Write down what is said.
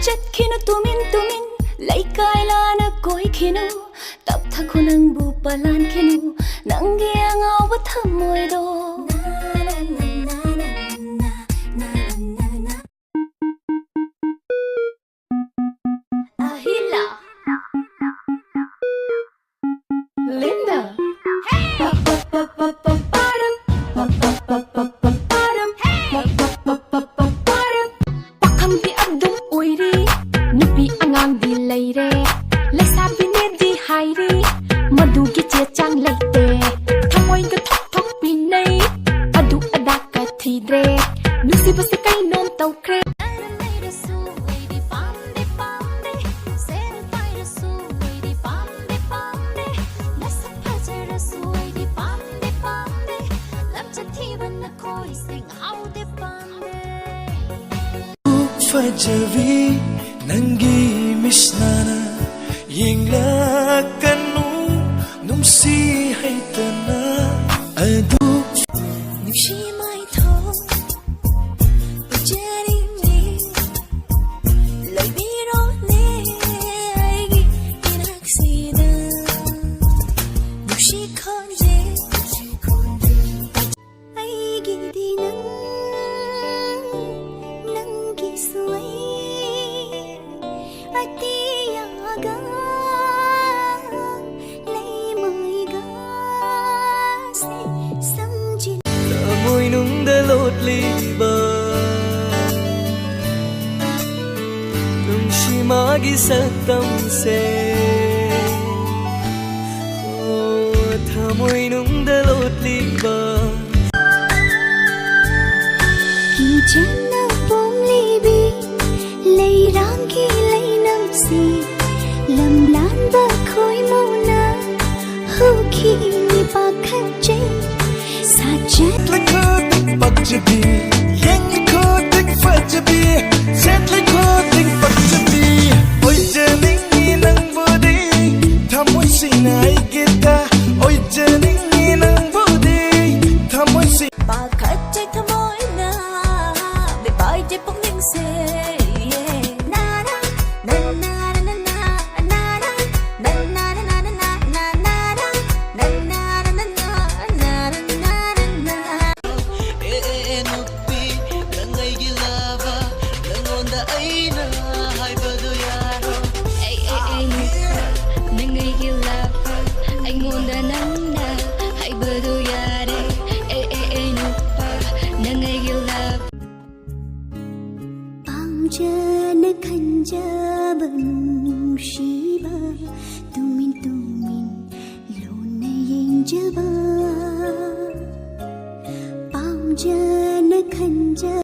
chất khinu tumin lấy kai la na koi khinu tập tha khunang bu palan khinu nang ge ngau ba tham moi do Ahila Linda Pakambi adum oiri nupi angang di leire lesabi ne di hairi madu gi che chang leite thamoi ga thok thok pi nei adu ada ka thidre nusi basi kai nom tau kre Fajavi nangi misnana yingla kanu numsi haitana adu nushi mai tho pajari me lai biro ne aigi inaksida nushi khonje aigi dinang môi nung đã lột ly bờ nung shi ma gi sa tâm se tha môi nung đã lột ly bờ ki janna pom li bi lei rang ki lei nam si lam lan ba khoi mo na hu ki ni pa khat che sa jet like a bug to be yang ko tik fa to be set like ko tik fa to be oi janing ni nang bodi thamoi sinai gita oi janing ni nang bodi thamoi si pa khat che thamoi na be bai je pong ning se na na na na na na na na na na na na na na na na na na na nupi nangai gi lava nangonda aina haibadu yaro ay nangai gi lava aingonda nangna haibadu yare ay nupa nangai gi lava pamjana khanjaban shiba tumin lona yenjaba pamjana khanja